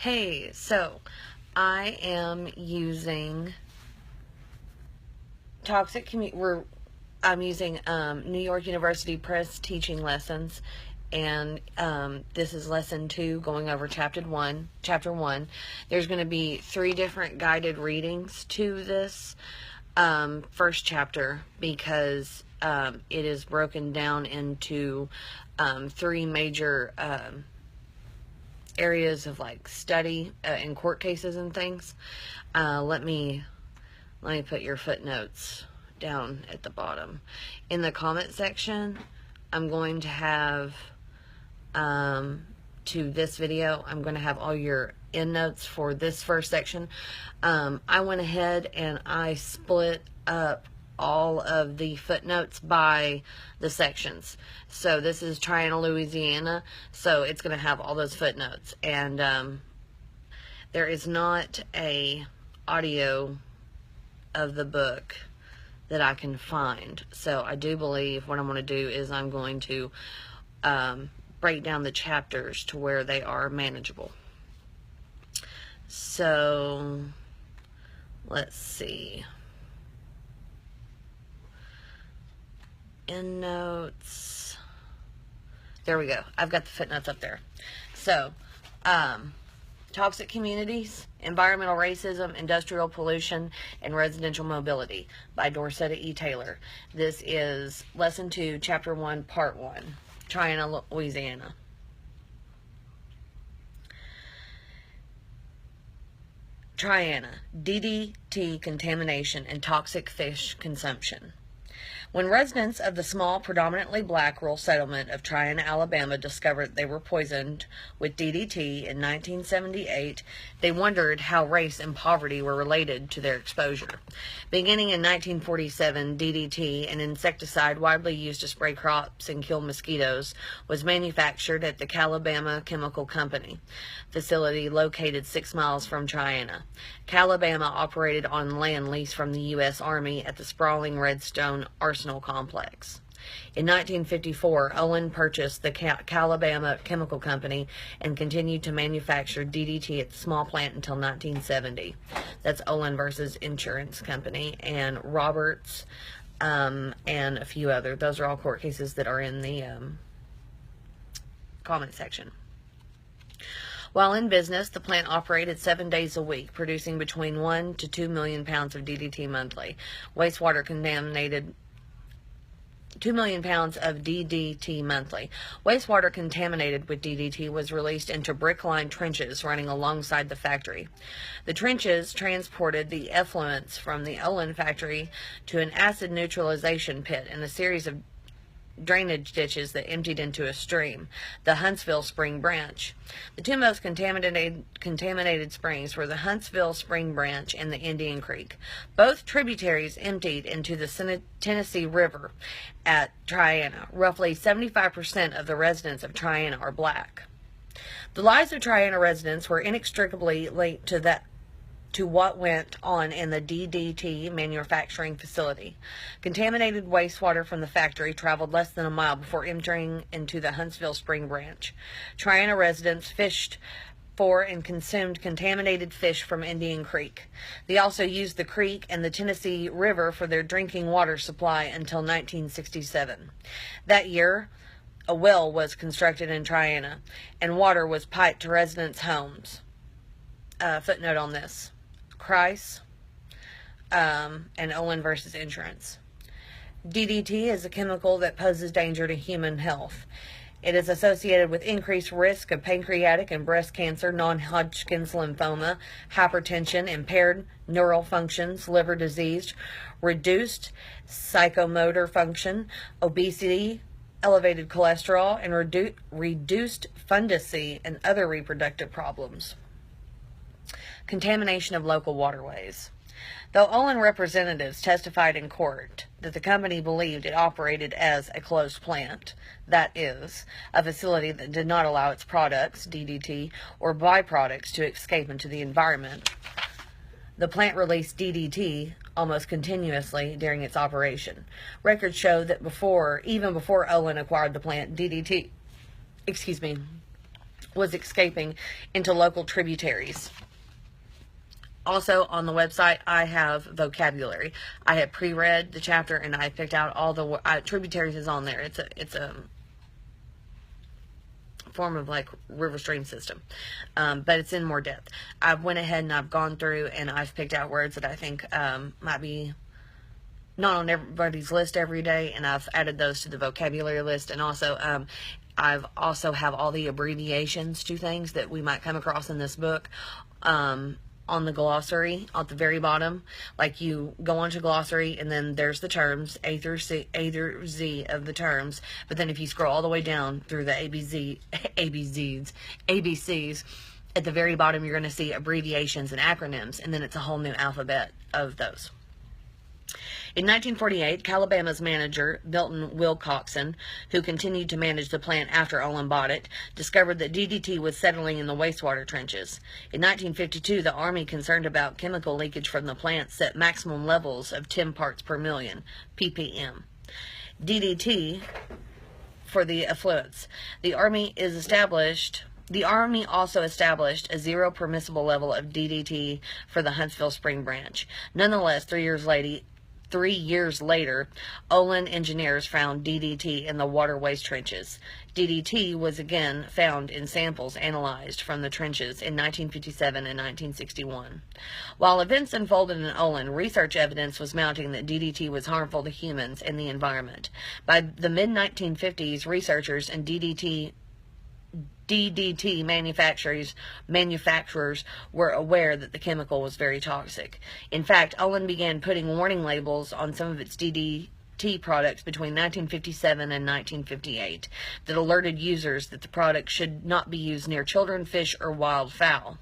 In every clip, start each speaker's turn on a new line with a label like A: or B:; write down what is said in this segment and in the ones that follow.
A: Hey, so I am using I'm using New York University Press teaching lessons, and this is lesson 2, going over chapter 1. There's going to be 3 different guided readings to this first chapter because it is broken down into 3 major areas of like study in court cases and things. Let me put your footnotes down at the bottom. In the comment section, I'm going to have to this video, I'm going to have all your endnotes for this first section. I went ahead and I split up all of the footnotes by the sections. So this is Triana, Louisiana, so it's going to have all those footnotes. And there is not a audio of the book that I can find. So I do believe what I'm going to do is I'm going to break down the chapters to where they are manageable. So let's see. Endnotes. There we go. I've got the footnotes up there. So, toxic communities, environmental racism, industrial pollution, and residential mobility by Dorceta E. Taylor. This is lesson 2, chapter 1, part 1, Triana, Louisiana. Triana, DDT contamination and toxic fish consumption. When residents of the small, predominantly black rural settlement of Triana, Alabama discovered they were poisoned with DDT in 1978, they wondered how race and poverty were related to their exposure. Beginning in 1947, DDT, an insecticide widely used to spray crops and kill mosquitoes, was manufactured at the Calabama Chemical Company facility located 6 miles from Triana. Calabama operated on land leased from the U.S. Army at the sprawling Redstone Arsenal Complex. In 1954, Olin purchased the Calabama Chemical Company and continued to manufacture DDT at the small plant until 1970. That's Olin versus Insurance Company and Roberts and a few other. Those are all court cases that are in the comment section. While in business, the plant operated 7 days a week, producing between 1 to 2 million pounds of DDT monthly. Wastewater contaminated 2 million pounds of DDT monthly. Wastewater contaminated with DDT was released into brick-lined trenches running alongside the factory. The trenches transported the effluents from the Olin factory to an acid neutralization pit in a series of drainage ditches that emptied into a stream, the Huntsville Spring Branch. The 2 most contaminated springs were the Huntsville Spring Branch and the Indian Creek. Both tributaries emptied into the Tennessee River at Triana. Roughly 75% of the residents of Triana are black. The lives of Triana residents were inextricably linked to what went on in the DDT manufacturing facility. Contaminated wastewater from the factory traveled less than a mile before entering into the Huntsville Spring Branch. Triana residents fished for and consumed contaminated fish from Indian Creek. They also used the creek and the Tennessee River for their drinking water supply until 1967. That year, a well was constructed in Triana, and water was piped to residents' homes. Footnote on this. Christ and Olin versus Insurance. DDT is a chemical that poses danger to human health. It is associated with increased risk of pancreatic and breast cancer, non-Hodgkin's lymphoma, hypertension, impaired neural functions, liver disease, reduced psychomotor function, obesity, elevated cholesterol, and reduced fundusy and other reproductive problems. Contamination of local waterways. Though Olin representatives testified in court that the company believed it operated as a closed plant, that is, a facility that did not allow its products, DDT, or byproducts to escape into the environment, the plant released DDT almost continuously during its operation. Records show that even before Olin acquired the plant, DDT was escaping into local tributaries. Also, on the website, I have vocabulary. I had pre-read the chapter, and I picked out all the tributaries is on there. It's a form of like river stream system, but it's in more depth. I went ahead and I've gone through and I've picked out words that I think might be not on everybody's list every day, and I've added those to the vocabulary list. And also I've also have all the abbreviations to things that we might come across in this book on the glossary at the very bottom. Like, you go onto glossary and then there's the terms, A through Z of the terms, but then if you scroll all the way down through the ABCs, at the very bottom you're going to see abbreviations and acronyms, and then it's a whole new alphabet of those. In 1948, Calabama's manager, Milton Wilcoxon, who continued to manage the plant after Olin bought it, discovered that DDT was settling in the wastewater trenches. In 1952, the Army, concerned about chemical leakage from the plant, set maximum levels of 10 parts per million, ppm. DDT for the effluents. The Army also established a zero permissible level of DDT for the Huntsville Spring Branch. Nonetheless, 3 years later, Olin engineers found DDT in the waterways trenches. DDT was again found in samples analyzed from the trenches in 1957 and 1961. While events unfolded in Olin, research evidence was mounting that DDT was harmful to humans and the environment. By the mid-1950s, researchers and DDT manufacturers were aware that the chemical was very toxic. In fact, Olin began putting warning labels on some of its DDT products between 1957 and 1958 that alerted users that the product should not be used near children, fish, or wild fowl.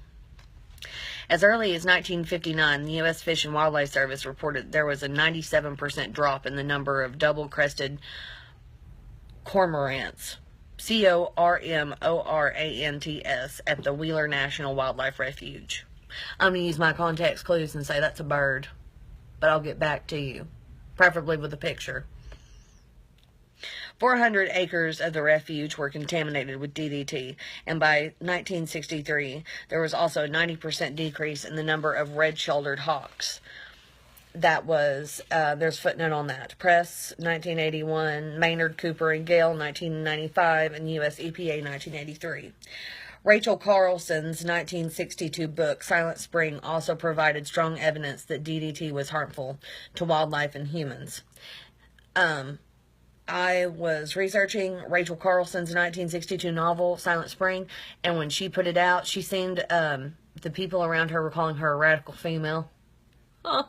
A: As early as 1959, the U.S. Fish and Wildlife Service reported there was a 97% drop in the number of double-crested cormorants, cormorants, at the Wheeler National Wildlife Refuge. I'm going to use my context clues and say that's a bird, but I'll get back to you, preferably with a picture. 400 acres of the refuge were contaminated with DDT, and by 1963, there was also a 90% decrease in the number of red-shouldered hawks. That was, there's a footnote on that. Press, 1981, Maynard, Cooper, and Gale, 1995, and U.S. EPA, 1983. Rachel Carlson's 1962 book, Silent Spring, also provided strong evidence that DDT was harmful to wildlife and humans. I was researching Rachel Carlson's 1962 novel, Silent Spring, and when she put it out, she seemed, the people around her were calling her a radical female. Huh.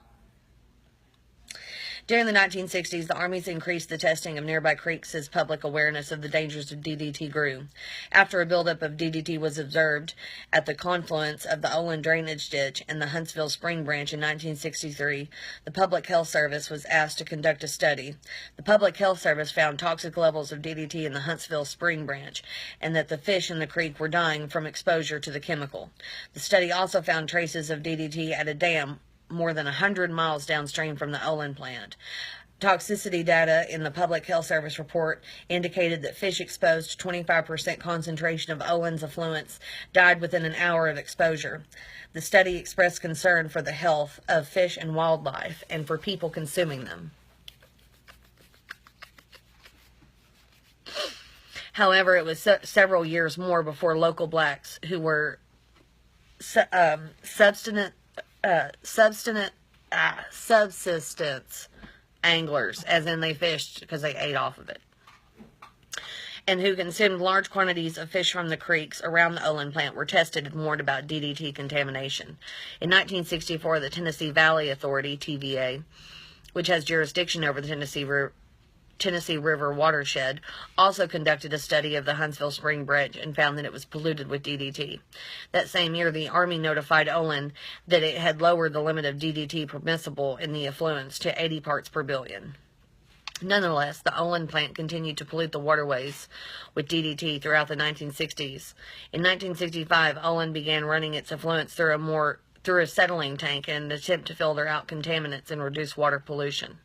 A: During the 1960s, the armies increased the testing of nearby creeks as public awareness of the dangers of DDT grew. After a buildup of DDT was observed at the confluence of the Olin drainage ditch and the Huntsville Spring Branch in 1963, the Public Health Service was asked to conduct a study. The Public Health Service found toxic levels of DDT in the Huntsville Spring Branch, and that the fish in the creek were dying from exposure to the chemical. The study also found traces of DDT at a dam more than 100 miles downstream from the Olin plant. Toxicity data in the Public Health Service report indicated that fish exposed to 25% concentration of Olin's effluents died within an hour of exposure. The study expressed concern for the health of fish and wildlife and for people consuming them. However, it was several years more before local blacks who were subsistence anglers, as in they fished because they ate off of it, and who consumed large quantities of fish from the creeks around the Olin plant, were tested and warned about DDT contamination. In 1964, the Tennessee Valley Authority, TVA, which has jurisdiction over the Tennessee River watershed, also conducted a study of the Huntsville Spring Branch and found that it was polluted with DDT. That same year, the Army notified Olin that it had lowered the limit of DDT permissible in the effluents to 80 parts per billion. Nonetheless, the Olin plant continued to pollute the waterways with DDT throughout the 1960s. In 1965, Olin began running its effluents through through a settling tank in an attempt to filter out contaminants and reduce water pollution.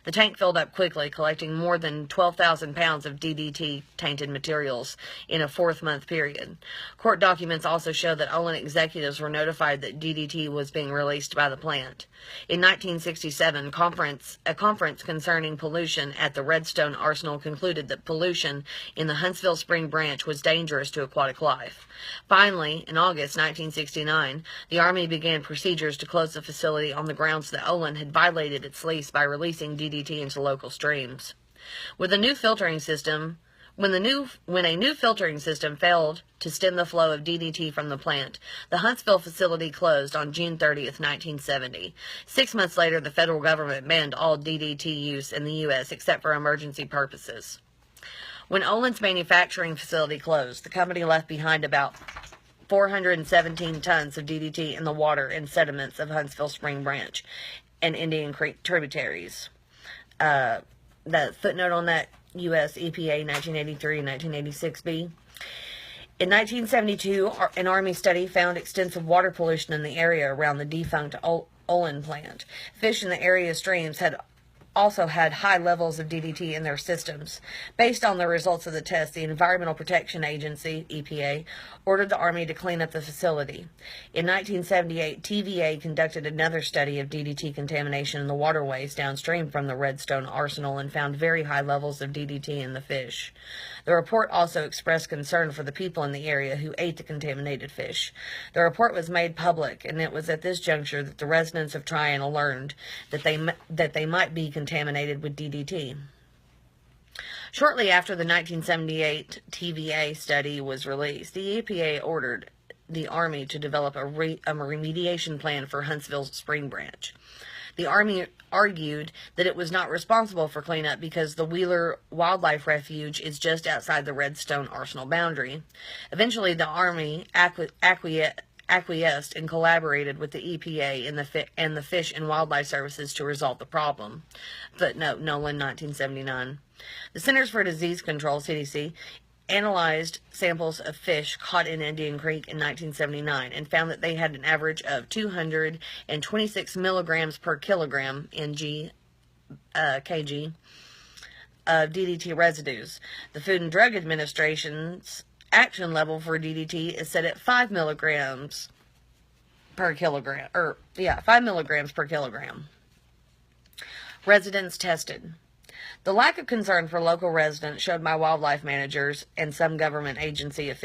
A: The tank filled up quickly, collecting more than 12,000 pounds of DDT-tainted materials in a 4-month period. Court documents also show that Olin executives were notified that DDT was being released by the plant. In 1967, a conference concerning pollution at the Redstone Arsenal concluded that pollution in the Huntsville Spring Branch was dangerous to aquatic life. Finally, in August 1969, the Army began procedures to close the facility on the grounds that Olin had violated its lease by releasing DDT into local streams. When a new filtering system failed to stem the flow of DDT from the plant, the Huntsville facility closed on June 30th, 1970. 6 months later, the federal government banned all DDT use in the U.S. except for emergency purposes. When Olin's manufacturing facility closed, the company left behind about 417 tons of DDT in the water and sediments of Huntsville Spring Branch and Indian Creek tributaries. The footnote on that, U.S. EPA 1983 and 1986b. In 1972, an Army study found extensive water pollution in the area around the defunct Olin plant. Fish in the area streams also had high levels of DDT in their systems. Based on the results of the test, the Environmental Protection Agency, EPA, ordered the Army to clean up the facility. In 1978, TVA conducted another study of DDT contamination in the waterways downstream from the Redstone Arsenal and found very high levels of DDT in the fish. The report also expressed concern for the people in the area who ate the contaminated fish. The report was made public, and it was at this juncture that the residents of Triana learned that they might be contaminated with DDT. Shortly after the 1978 TVA study was released, the EPA ordered the Army to develop a remediation plan for Huntsville Spring Branch. The Army argued that it was not responsible for cleanup because the Wheeler Wildlife Refuge is just outside the Redstone Arsenal boundary. Eventually, the Army acquiesced and collaborated with the EPA and the Fish and Wildlife Services to resolve the problem. Footnote, Nolan, 1979. The Centers for Disease Control, CDC, analyzed samples of fish caught in Indian Creek in 1979 and found that they had an average of 226 milligrams per kilogram kg of DDT residues. The Food and Drug Administration's action level for DDT is set at 5 milligrams per kilogram. 5 milligrams per kilogram. Residents tested. The lack of concern for local residents showed by wildlife managers and some government agencies,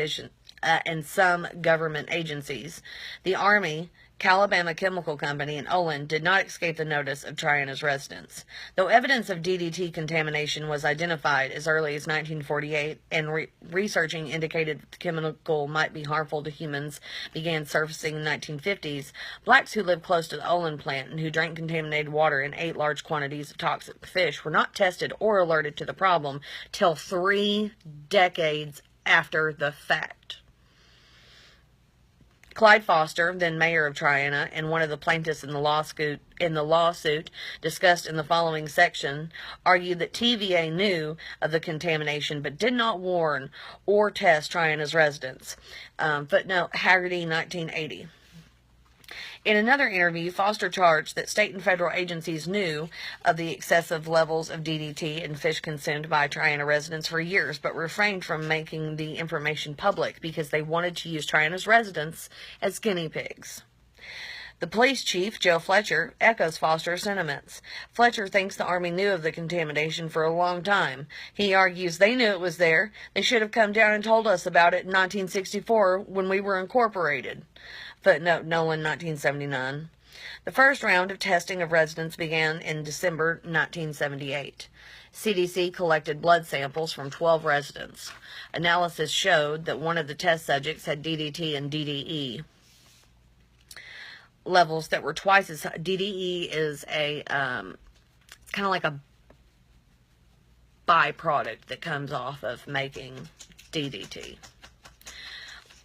A: the Army, Calabama Chemical Company, and Olin did not escape the notice of Triana's residents. Though evidence of DDT contamination was identified as early as 1948 and researching indicated that the chemical might be harmful to humans began surfacing in the 1950s, blacks who lived close to the Olin plant and who drank contaminated water and ate large quantities of toxic fish were not tested or alerted to the problem till 3 decades after the fact. Clyde Foster, then mayor of Triana, and one of the plaintiffs in the lawsuit discussed in the following section, argued that TVA knew of the contamination but did not warn or test Triana's residents. Footnote, Haggerty, 1980. In another interview, Foster charged that state and federal agencies knew of the excessive levels of DDT in fish consumed by Triana residents for years, but refrained from making the information public because they wanted to use Triana's residents as guinea pigs. The police chief, Joe Fletcher, echoes Foster's sentiments. Fletcher thinks the Army knew of the contamination for a long time. He argues they knew it was there. They should have come down and told us about it in 1964 when we were incorporated. Footnote, Nolan, 1979. The first round of testing of residents began in December 1978. CDC collected blood samples from 12 residents. Analysis showed that one of the test subjects had DDT and DDE levels that were twice as high. DDE is a it's kind of like a byproduct that comes off of making DDT.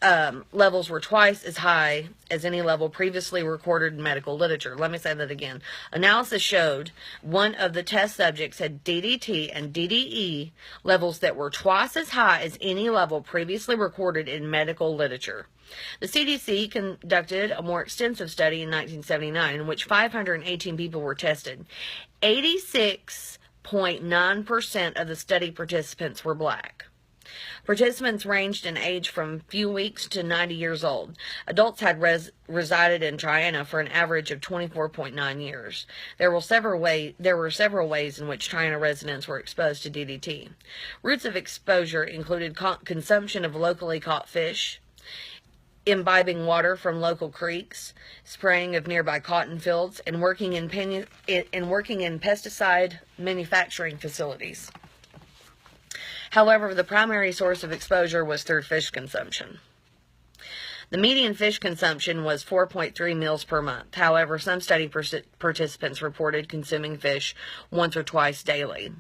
A: levels were twice as high as any level previously recorded in medical literature. Let me say that again. Analysis showed one of the test subjects had DDT and DDE levels that were twice as high as any level previously recorded in medical literature. The CDC conducted a more extensive study in 1979 in which 518 people were tested. 86.9% of the study participants were black. Participants ranged in age from few weeks to 90 years old. Adults had resided in Triana for an average of 24.9 years. There were several ways in which Triana residents were exposed to DDT. Routes of exposure included consumption of locally caught fish, imbibing water from local creeks, spraying of nearby cotton fields, and working in pesticide manufacturing facilities. However, the primary source of exposure was through fish consumption. The median fish consumption was 4.3 meals per month. However, some study participants reported consuming fish once or twice daily.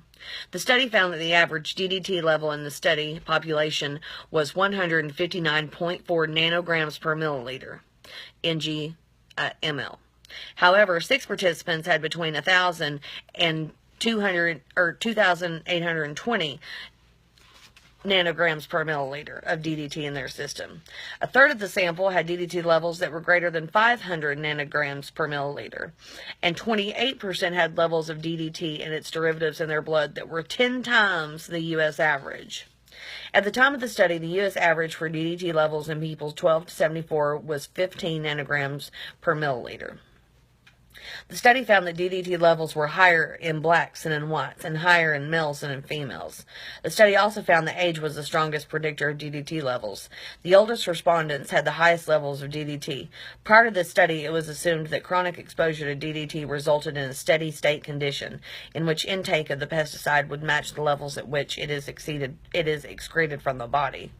A: The study found that the average DDT level in the study population was 159.4 nanograms per milliliter, ml. However, 6 participants had between 1,000 and 2,820 nanograms per milliliter of DDT in their system. A third of the sample had DDT levels that were greater than 500 nanograms per milliliter, and 28% had levels of DDT and its derivatives in their blood that were 10 times the U.S. average. At the time of the study, the U.S. average for DDT levels in people 12 to 74 was 15 nanograms per milliliter. The study found that DDT levels were higher in blacks than in whites, and higher in males than in females. The study also found that age was the strongest predictor of DDT levels. The oldest respondents had the highest levels of DDT. Prior to this study, it was assumed that chronic exposure to DDT resulted in a steady state condition, in which intake of the pesticide would match the levels at which it is excreted from the body.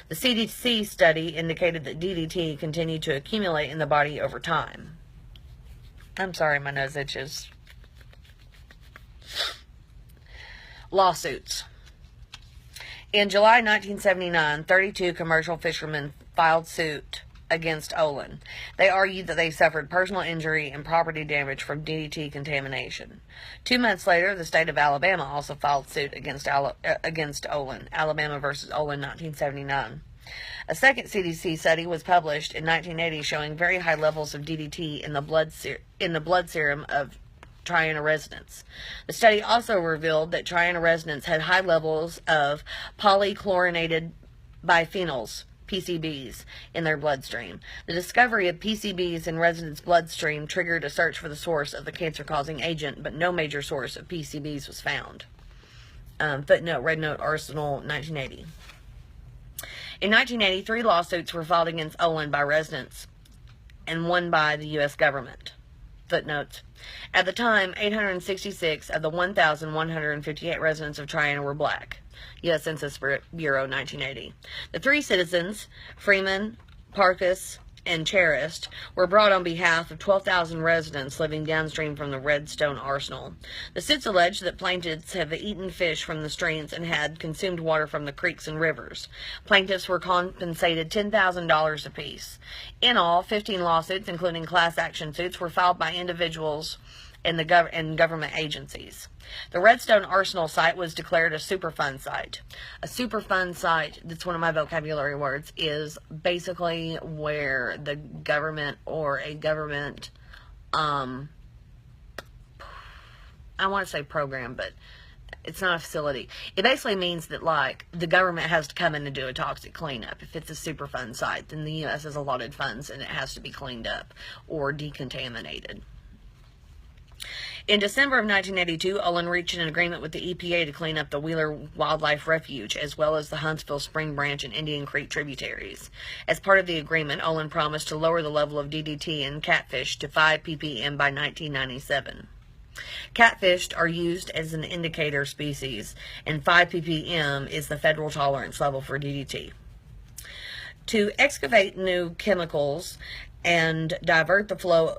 A: The CDC study indicated that DDT continued to accumulate in the body over time. I'm sorry, my nose itches. Lawsuits. In July 1979, 32 commercial fishermen filed suit against Olin. They argued that they suffered personal injury and property damage from DDT contamination. 2 months later, the state of Alabama also filed suit against Olin. Alabama versus Olin, 1979. A second CDC study was published in 1980 showing very high levels of DDT in the blood serum of Triana residents. The study also revealed that Triana residents had high levels of polychlorinated biphenyls, PCBs, in their bloodstream. The discovery of PCBs in residents' bloodstream triggered a search for the source of the cancer-causing agent, but no major source of PCBs was found. Footnote, Red Note Arsenal, 1980. In 1983, lawsuits were filed against Olin by residents and one by the U.S. government. Footnotes. At the time, 866 of the 1,158 residents of Triana were black. U.S. Census Bureau, 1980. The 3 citizens, Freeman, Parkus, and Charest, were brought on behalf of 12,000 residents living downstream from the Redstone Arsenal. The suits allege that plaintiffs have eaten fish from the streams and had consumed water from the creeks and rivers. Plaintiffs were compensated $10,000 apiece. In all, 15 lawsuits, including class action suits, were filed by individuals and government agencies. The Redstone Arsenal site was declared a Superfund site. A Superfund site, that's one of my vocabulary words, is basically where the government or a government, I want to say program, but it's not a facility. It basically means that, like, the government has to come in and do a toxic cleanup. If it's a Superfund site, then the U.S. has allotted funds and it has to be cleaned up or decontaminated. In December of 1982, Olin reached an agreement with the EPA to clean up the Wheeler Wildlife Refuge, as well as the Huntsville Spring Branch and Indian Creek tributaries. As part of the agreement, Olin promised to lower the level of DDT in catfish to 5 ppm by 1997. Catfish are used as an indicator species, and 5 ppm is the federal tolerance level for DDT. To excavate new chemicals and divert the flow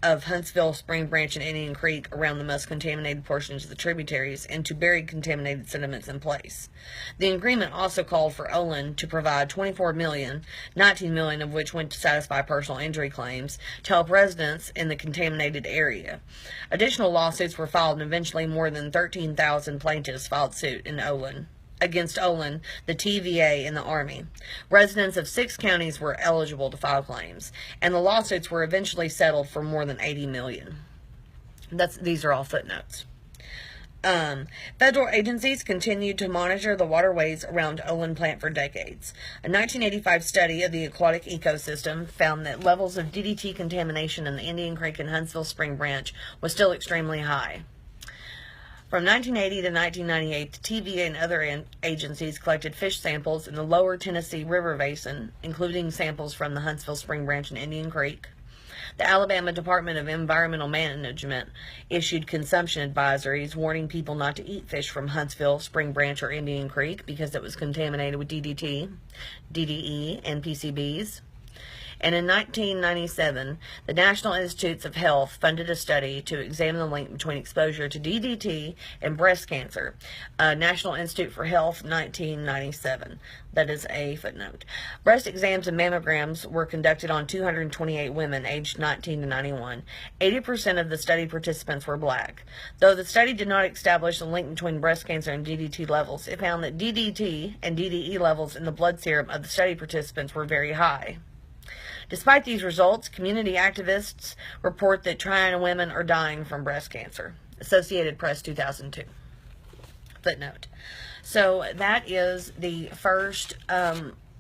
A: of Huntsville, Spring Branch, and Indian Creek around the most contaminated portions of the tributaries and to bury contaminated sediments in place. The agreement also called for Olin to provide $24 million, $19 million of which went to satisfy personal injury claims, to help residents in the contaminated area. Additional lawsuits were filed, and eventually more than 13,000 plaintiffs filed suit against Olin, the TVA, and the Army. Residents of 6 counties were eligible to file claims, and the lawsuits were eventually settled for more than $80 million. These are all footnotes. Federal agencies continued to monitor the waterways around Olin plant for decades. A 1985 study of the aquatic ecosystem found that levels of DDT contamination in the Indian Creek and Huntsville Spring Branch was still extremely high. From 1980 to 1998, the TVA and other agencies collected fish samples in the lower Tennessee River Basin, including samples from the Huntsville Spring Branch and Indian Creek. The Alabama Department of Environmental Management issued consumption advisories warning people not to eat fish from Huntsville, Spring Branch, or Indian Creek because it was contaminated with DDT, DDE, and PCBs. And in 1997, the National Institutes of Health funded a study to examine the link between exposure to DDT and breast cancer. National Institute for Health, 1997. That is a footnote. Breast exams and mammograms were conducted on 228 women aged 19 to 91. 80% of the study participants were black. Though the study did not establish a link between breast cancer and DDT levels, it found that DDT and DDE levels in the blood serum of the study participants were very high. Despite these results, community activists report that Triana women are dying from breast cancer. Associated Press, 2002. Footnote. So that is the first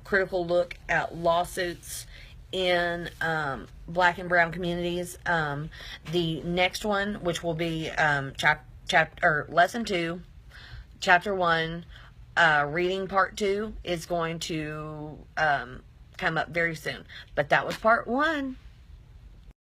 A: critical look at lawsuits in black and brown communities. The next one, which will be lesson 2, chapter 1, reading part 2, is going to come up very soon. But that was part 1.